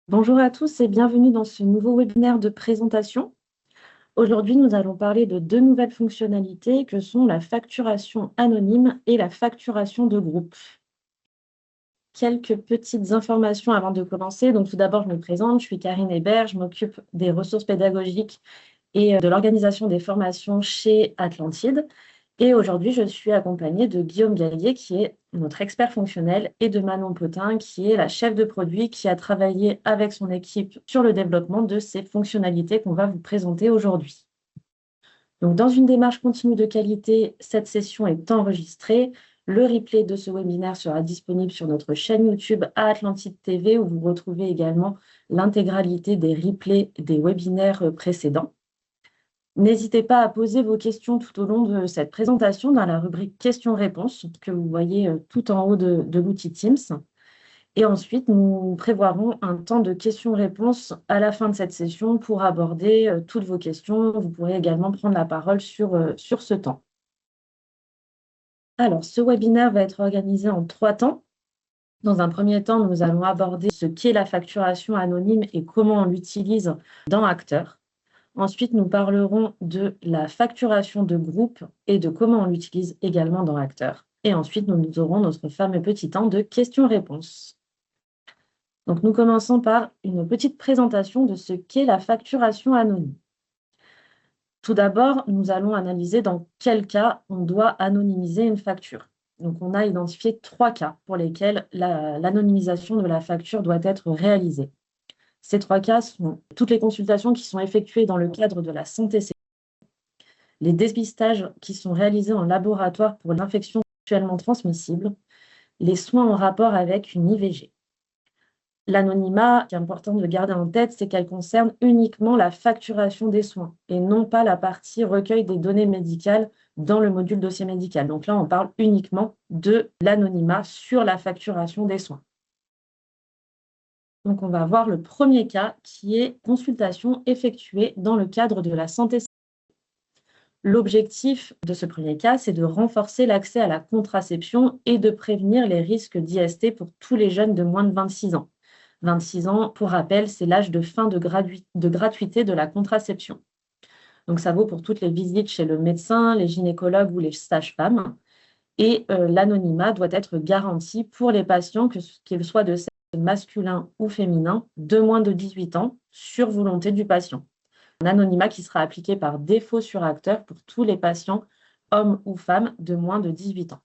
Bonjour à tous et bienvenue dans ce nouveau webinaire de présentation. Aujourd'hui, nous allons parler de deux nouvelles fonctionnalités que sont la facturation anonyme et la facturation de groupe. Quelques petites informations avant de commencer. Donc, tout d'abord, je me présente, je suis Karine Hébert, je m'occupe des ressources pédagogiques et de l'organisation des formations chez Atlantide. Et aujourd'hui, je suis accompagnée de Guillaume Gallier, qui est notre expert fonctionnel, et de Manon Potin, qui est la chef de produit, qui a travaillé avec son équipe sur le développement de ces fonctionnalités qu'on va vous présenter aujourd'hui. Donc, dans une démarche continue de qualité, cette session est enregistrée. Le replay de ce webinaire sera disponible sur notre chaîne YouTube à Atlantide TV, où vous retrouvez également l'intégralité des replays des webinaires précédents. N'hésitez pas à poser vos questions tout au long de cette présentation dans la rubrique questions-réponses que vous voyez tout en haut de l'outil Teams. Et ensuite, nous prévoirons un temps de questions-réponses à la fin de cette session pour aborder toutes vos questions. Vous pourrez également prendre la parole sur ce temps. Alors, ce webinaire va être organisé en 3 temps. Dans un premier temps, nous allons aborder ce qu'est la facturation anonyme et comment on l'utilise dans Acteur. Ensuite, nous parlerons de la facturation de groupe et de comment on l'utilise également dans Acteur. Et ensuite, nous aurons notre fameux petit temps de questions-réponses. Donc, nous commençons par une petite présentation de ce qu'est la facturation anonyme. Tout d'abord, nous allons analyser dans quel cas on doit anonymiser une facture. Donc, on a identifié 3 cas pour lesquels l'anonymisation de la facture doit être réalisée. Ces 3 cas sont toutes les consultations qui sont effectuées dans le cadre de la santé sexuelle, les dépistages qui sont réalisés en laboratoire pour l'infection sexuellement transmissible, les soins en rapport avec une IVG. L'anonymat, qui est important de garder en tête, c'est qu'elle concerne uniquement la facturation des soins et non pas la partie recueil des données médicales dans le module dossier médical. Donc là, on parle uniquement de l'anonymat sur la facturation des soins. Donc, on va voir le premier cas qui est consultation effectuée dans le cadre de la santé. L'objectif de ce premier cas, c'est de renforcer l'accès à la contraception et de prévenir les risques d'IST pour tous les jeunes de moins de 26 ans. 26 ans, pour rappel, c'est l'âge de fin de gratuité de la contraception. Donc, ça vaut pour toutes les visites chez le médecin, les gynécologues ou les sages-femmes. Et l'anonymat doit être garanti pour les patients, qu'ils soient de sexe masculin ou féminin, de moins de 18 ans, sur volonté du patient. Un anonymat qui sera appliqué par défaut sur Acteur pour tous les patients, hommes ou femmes, de moins de 18 ans.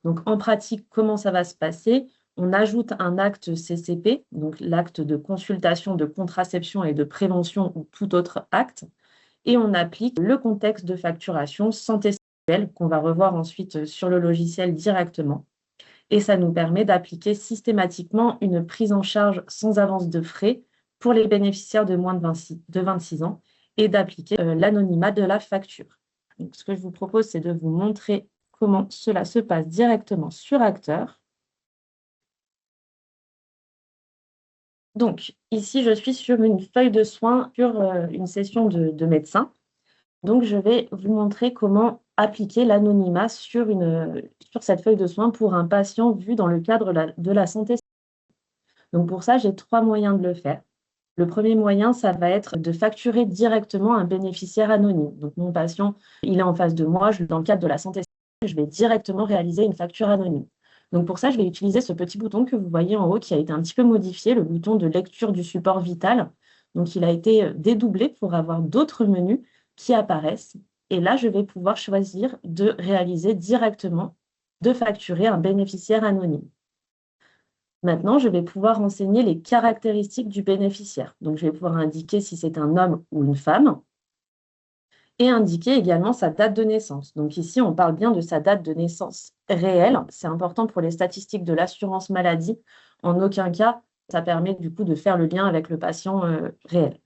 Donc, en pratique, comment ça va se passer? On ajoute un acte CCP, donc l'acte de consultation, de contraception et de prévention ou tout autre acte, et on applique le contexte de facturation santé sexuelle qu'on va revoir ensuite sur le logiciel directement. Et ça nous permet d'appliquer systématiquement une prise en charge sans avance de frais pour les bénéficiaires de moins de 26 ans et d'appliquer l'anonymat de la facture. Donc, ce que je vous propose, c'est de vous montrer comment cela se passe directement sur Acteur. Donc, ici, je suis sur une feuille de soins sur une session de médecin. Donc, je vais vous montrer comment appliquer l'anonymat sur cette feuille de soins pour un patient vu dans le cadre de la santé. Donc, pour ça, j'ai 3 moyens de le faire. Le premier moyen, ça va être de facturer directement un bénéficiaire anonyme. Donc, mon patient, il est en face de moi, dans le cadre de la santé, je vais directement réaliser une facture anonyme. Donc, pour ça, je vais utiliser ce petit bouton que vous voyez en haut qui a été un petit peu modifié, le bouton de lecture du support vital. Donc, il a été dédoublé pour avoir d'autres menus qui apparaissent. Et là, je vais pouvoir choisir de réaliser directement, de facturer un bénéficiaire anonyme. Maintenant, je vais pouvoir renseigner les caractéristiques du bénéficiaire. Donc, je vais pouvoir indiquer si c'est un homme ou une femme et indiquer également sa date de naissance. Donc ici, on parle bien de sa date de naissance réelle. C'est important pour les statistiques de l'assurance maladie. En aucun cas, ça permet du coup de faire le lien avec le patient réel.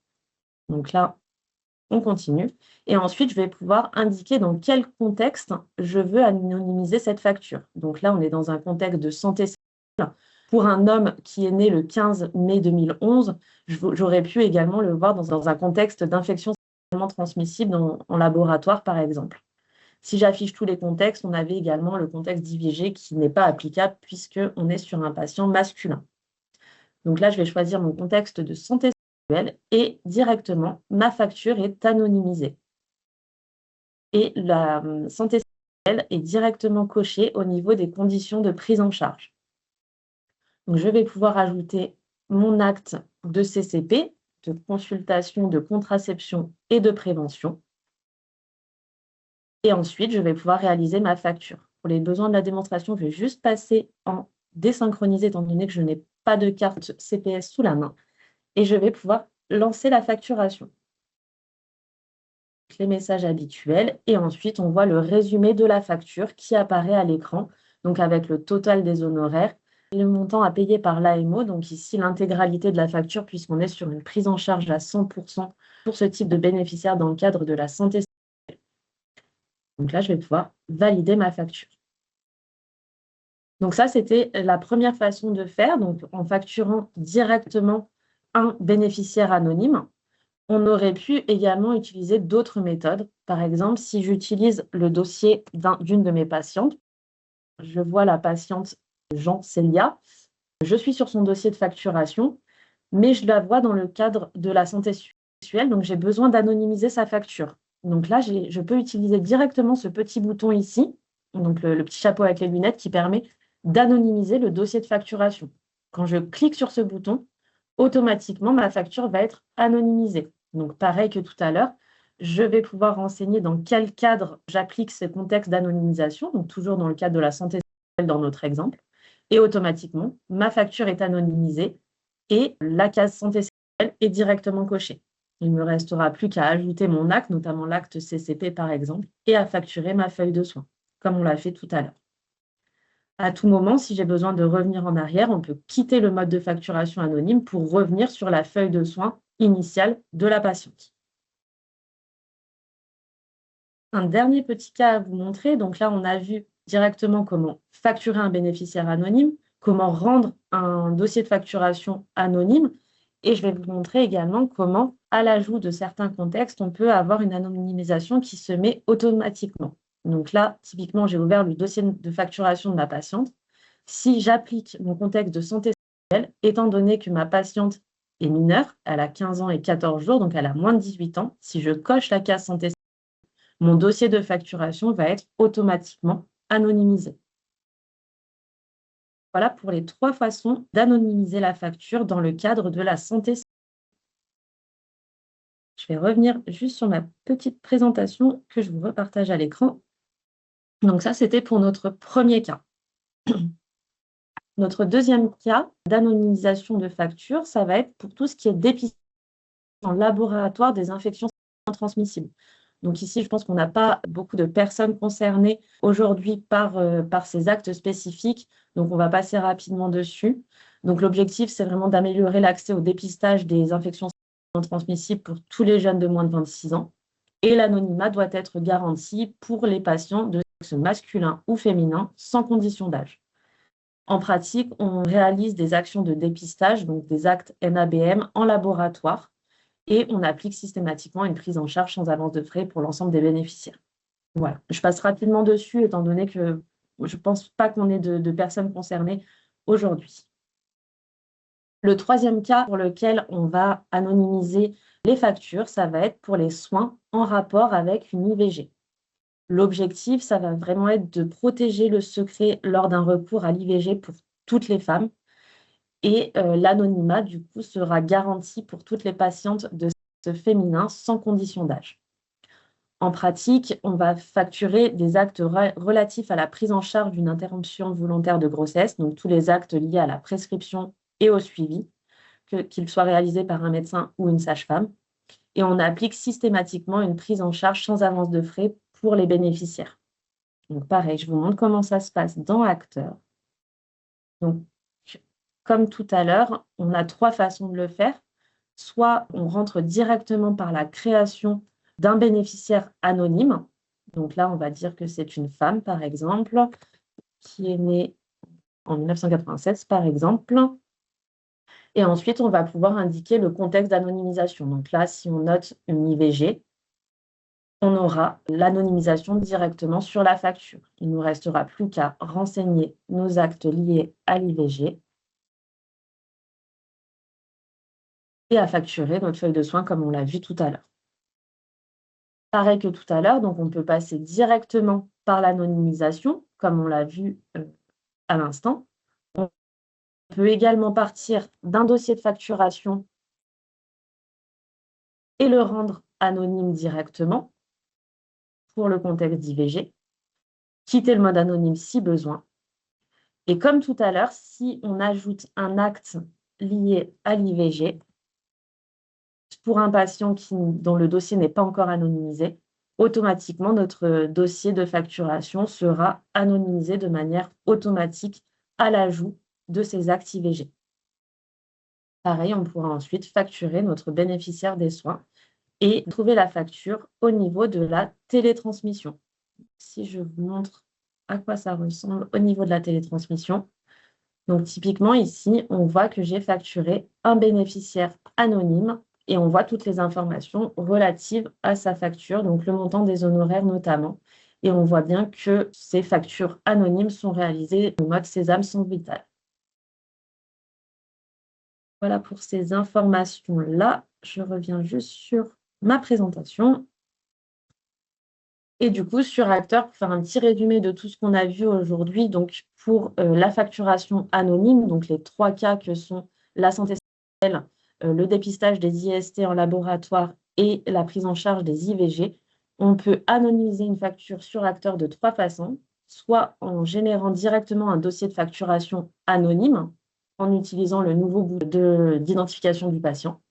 Donc là, on continue. Et ensuite, je vais pouvoir indiquer dans quel contexte je veux anonymiser cette facture. Donc là, on est dans un contexte de santé sexuelle. Pour un homme qui est né le 15 mai 2011, j'aurais pu également le voir dans un contexte d'infection sexuellement transmissible en laboratoire, par exemple. Si j'affiche tous les contextes, on avait également le contexte d'IVG qui n'est pas applicable puisqu'on est sur un patient masculin. Donc là, je vais choisir mon contexte de santé sexuelle et directement, ma facture est anonymisée. Et la santé sexuelle est directement cochée au niveau des conditions de prise en charge. Donc, je vais pouvoir ajouter mon acte de CCP, de consultation de contraception et de prévention. Et ensuite, je vais pouvoir réaliser ma facture. Pour les besoins de la démonstration, je vais juste passer en désynchronisé étant donné que je n'ai pas de carte CPS sous la main. Et je vais pouvoir lancer la facturation. Les messages habituels et ensuite, on voit le résumé de la facture qui apparaît à l'écran, donc avec le total des honoraires, le montant à payer par l'AMO, donc ici l'intégralité de la facture puisqu'on est sur une prise en charge à 100% pour ce type de bénéficiaire dans le cadre de la santé. Donc là, je vais pouvoir valider ma facture. Donc ça, c'était la première façon de faire, donc en facturant directement un bénéficiaire anonyme. On aurait pu également utiliser d'autres méthodes. Par exemple, si j'utilise le dossier d'une de mes patientes, je vois la patiente Jean Célia, je suis sur son dossier de facturation, mais je la vois dans le cadre de la santé sexuelle, donc j'ai besoin d'anonymiser sa facture. Donc là, je peux utiliser directement ce petit bouton ici, donc le petit chapeau avec les lunettes qui permet d'anonymiser le dossier de facturation. Quand je clique sur ce bouton, automatiquement, ma facture va être anonymisée. Donc, pareil que tout à l'heure, je vais pouvoir renseigner dans quel cadre j'applique ce contexte d'anonymisation, donc toujours dans le cadre de la santé sexuelle dans notre exemple, et automatiquement, ma facture est anonymisée et la case santé sexuelle est directement cochée. Il ne me restera plus qu'à ajouter mon acte, notamment l'acte CCP par exemple, et à facturer ma feuille de soins, comme on l'a fait tout à l'heure. À tout moment, si j'ai besoin de revenir en arrière, on peut quitter le mode de facturation anonyme pour revenir sur la feuille de soins initiale de la patiente. Un dernier petit cas à vous montrer. Donc là, on a vu directement comment facturer un bénéficiaire anonyme, comment rendre un dossier de facturation anonyme. Et je vais vous montrer également comment, à l'ajout de certains contextes, on peut avoir une anonymisation qui se met automatiquement. Donc là, typiquement, j'ai ouvert le dossier de facturation de ma patiente. Si j'applique mon contexte de santé sexuelle, étant donné que ma patiente est mineure, elle a 15 ans et 14 jours, donc elle a moins de 18 ans, si je coche la case santé sexuelle, mon dossier de facturation va être automatiquement anonymisé. Voilà pour les 3 façons d'anonymiser la facture dans le cadre de la santé sexuelle. Je vais revenir juste sur ma petite présentation que je vous repartage à l'écran. Donc ça, c'était pour notre premier cas. Notre deuxième cas d'anonymisation de facture, ça va être pour tout ce qui est dépistage en laboratoire des infections transmissibles. Donc ici, je pense qu'on n'a pas beaucoup de personnes concernées aujourd'hui par ces actes spécifiques, donc on va passer rapidement dessus. Donc l'objectif, c'est vraiment d'améliorer l'accès au dépistage des infections transmissibles pour tous les jeunes de moins de 26 ans. Et l'anonymat doit être garanti pour les patients de sexe masculin ou féminin sans condition d'âge. En pratique, on réalise des actions de dépistage, donc des actes NABM en laboratoire, et on applique systématiquement une prise en charge sans avance de frais pour l'ensemble des bénéficiaires. Voilà. Je passe rapidement dessus, étant donné que je ne pense pas qu'on ait de personnes concernées aujourd'hui. Le troisième cas pour lequel on va anonymiser les factures, ça va être pour les soins en rapport avec une IVG. L'objectif, ça va vraiment être de protéger le secret lors d'un recours à l'IVG pour toutes les femmes. Et l'anonymat, du coup, sera garanti pour toutes les patientes de sexe féminin sans condition d'âge. En pratique, on va facturer des actes relatifs à la prise en charge d'une interruption volontaire de grossesse, donc tous les actes liés à la prescription et au suivi, qu'ils soient réalisés par un médecin ou une sage-femme. Et on applique systématiquement une prise en charge sans avance de frais pour les bénéficiaires. Donc pareil, je vous montre comment ça se passe dans Acteur. Donc, comme tout à l'heure, on a 3 façons de le faire. Soit on rentre directement par la création d'un bénéficiaire anonyme. Donc là, on va dire que c'est une femme, par exemple, qui est née en 1996, par exemple. Et ensuite, on va pouvoir indiquer le contexte d'anonymisation. Donc là, si on note une IVG, on aura l'anonymisation directement sur la facture. Il ne nous restera plus qu'à renseigner nos actes liés à l'IVG et à facturer notre feuille de soins comme on l'a vu tout à l'heure. Pareil que tout à l'heure, donc on peut passer directement par l'anonymisation, comme on l'a vu à l'instant. On peut également partir d'un dossier de facturation et le rendre anonyme directement pour le contexte d'IVG, quitter le mode anonyme si besoin. Et comme tout à l'heure, si on ajoute un acte lié à l'IVG, pour un patient dont le dossier n'est pas encore anonymisé, automatiquement, notre dossier de facturation sera anonymisé de manière automatique à l'ajout de ces actes IVG. Pareil, on pourra ensuite facturer notre bénéficiaire des soins et trouver la facture au niveau de la télétransmission. Si je vous montre à quoi ça ressemble au niveau de la télétransmission. Donc, typiquement, ici, on voit que j'ai facturé un bénéficiaire anonyme et on voit toutes les informations relatives à sa facture, donc le montant des honoraires notamment. Et on voit bien que ces factures anonymes sont réalisées en mode Sésame sans vital. Voilà pour ces informations-là. Je reviens juste sur ma présentation. Et du coup, sur Acteur, pour faire un petit résumé de tout ce qu'on a vu aujourd'hui, donc pour la facturation anonyme, donc les 3 cas que sont la santé sexuelle, le dépistage des IST en laboratoire et la prise en charge des IVG, on peut anonymiser une facture sur Acteur de 3 façons, soit en générant directement un dossier de facturation anonyme, en utilisant le nouveau bout d'identification du patient.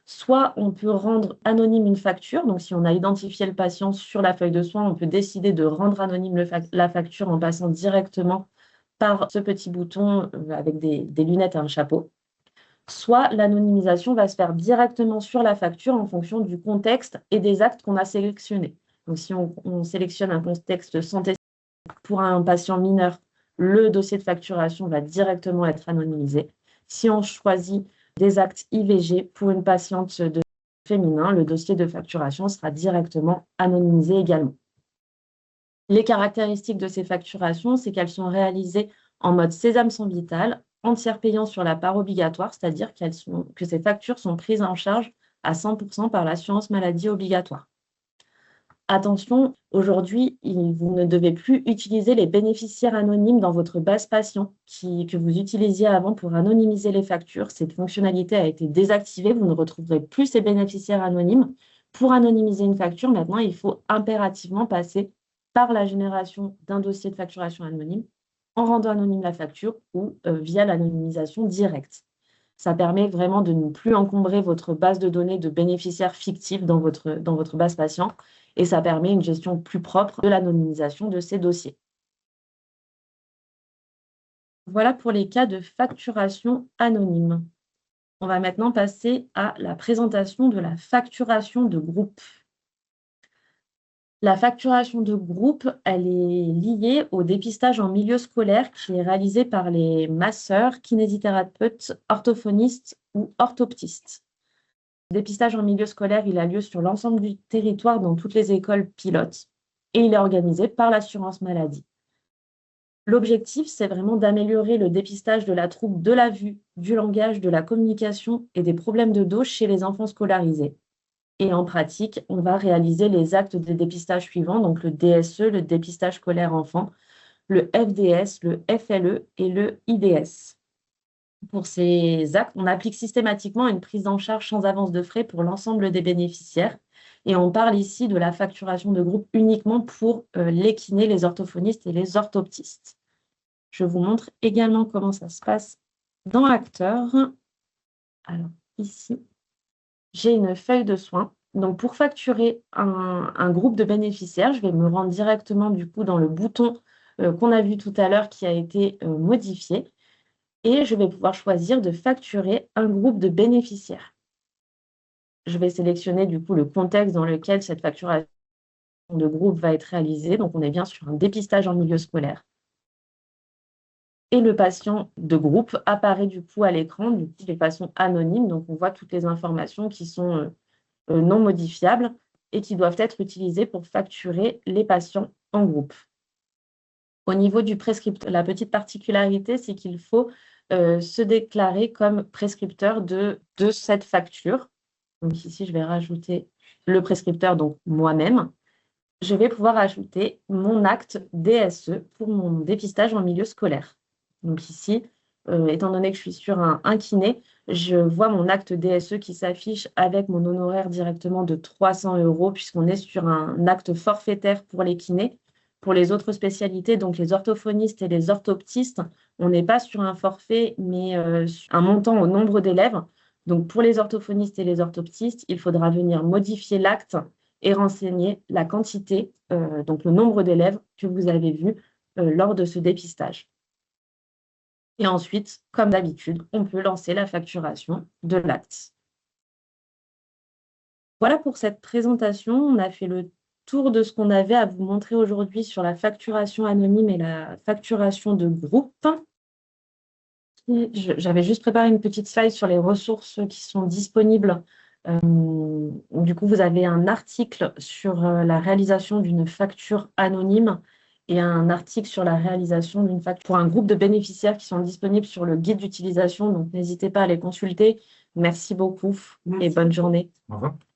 Soit on peut rendre anonyme une facture. Donc, si on a identifié le patient sur la feuille de soins, on peut décider de rendre anonyme la facture en passant directement par ce petit bouton avec des lunettes et un chapeau. Soit l'anonymisation va se faire directement sur la facture en fonction du contexte et des actes qu'on a sélectionnés. Donc, si on sélectionne un contexte santé pour un patient mineur, le dossier de facturation va directement être anonymisé. Si on choisit des actes IVG pour une patiente de féminin, le dossier de facturation sera directement anonymisé également. Les caractéristiques de ces facturations, c'est qu'elles sont réalisées en mode Sésame sans vital, en tiers payant sur la part obligatoire, c'est-à-dire que ces factures sont prises en charge à 100% par l'assurance maladie obligatoire. Attention, aujourd'hui, vous ne devez plus utiliser les bénéficiaires anonymes dans votre base patient que vous utilisiez avant pour anonymiser les factures. Cette fonctionnalité a été désactivée. Vous ne retrouverez plus ces bénéficiaires anonymes. Pour anonymiser une facture, maintenant, il faut impérativement passer par la génération d'un dossier de facturation anonyme en rendant anonyme la facture ou via l'anonymisation directe. Ça permet vraiment de ne plus encombrer votre base de données de bénéficiaires fictifs dans votre base patient et ça permet une gestion plus propre de l'anonymisation de ces dossiers. Voilà pour les cas de facturation anonyme. On va maintenant passer à la présentation de la facturation de groupe. La facturation de groupe, elle est liée au dépistage en milieu scolaire qui est réalisé par les masseurs, kinésithérapeutes, orthophonistes ou orthoptistes. Le dépistage en milieu scolaire, il a lieu sur l'ensemble du territoire dans toutes les écoles pilotes et il est organisé par l'assurance maladie. L'objectif, c'est vraiment d'améliorer le dépistage de la trouble de la vue, du langage, de la communication et des problèmes de dos chez les enfants scolarisés. Et en pratique, on va réaliser les actes de dépistage suivants, donc le DSE, le dépistage scolaire enfant, le FDS, le FLE et le IDS. Pour ces actes, on applique systématiquement une prise en charge sans avance de frais pour l'ensemble des bénéficiaires. Et on parle ici de la facturation de groupe uniquement pour les kinés, les orthophonistes et les orthoptistes. Je vous montre également comment ça se passe dans Acteur. Alors, ici, j'ai une feuille de soins. Donc, pour facturer un groupe de bénéficiaires, je vais me rendre directement du coup dans le bouton qu'on a vu tout à l'heure qui a été modifié. Et je vais pouvoir choisir de facturer un groupe de bénéficiaires. Je vais sélectionner du coup le contexte dans lequel cette facturation de groupe va être réalisée. Donc, on est bien sur un dépistage en milieu scolaire. Et le patient de groupe apparaît du coup à l'écran de façon anonyme. Donc, on voit toutes les informations qui sont non modifiables et qui doivent être utilisées pour facturer les patients en groupe. Au niveau du prescripteur, la petite particularité, c'est qu'il faut se déclarer comme prescripteur de cette facture. Donc ici, je vais rajouter le prescripteur, donc moi-même. Je vais pouvoir ajouter mon acte DSE pour mon dépistage en milieu scolaire. Donc ici, étant donné que je suis sur un kiné, je vois mon acte DSE qui s'affiche avec mon honoraire directement de 300 € puisqu'on est sur un acte forfaitaire pour les kinés. Pour les autres spécialités, donc les orthophonistes et les orthoptistes, on n'est pas sur un forfait, mais un montant au nombre d'élèves. Donc pour les orthophonistes et les orthoptistes, il faudra venir modifier l'acte et renseigner la quantité, donc le nombre d'élèves que vous avez vu lors de ce dépistage. Et ensuite, comme d'habitude, on peut lancer la facturation de l'acte. Voilà pour cette présentation. On a fait le tour de ce qu'on avait à vous montrer aujourd'hui sur la facturation anonyme et la facturation de groupe. J'avais juste préparé une petite slide sur les ressources qui sont disponibles. Du coup, vous avez un article sur la réalisation d'une facture anonyme et un article sur la réalisation d'une facture pour un groupe de bénéficiaires qui sont disponibles sur le guide d'utilisation. Donc, n'hésitez pas à les consulter. Merci beaucoup et bonne journée. Au revoir.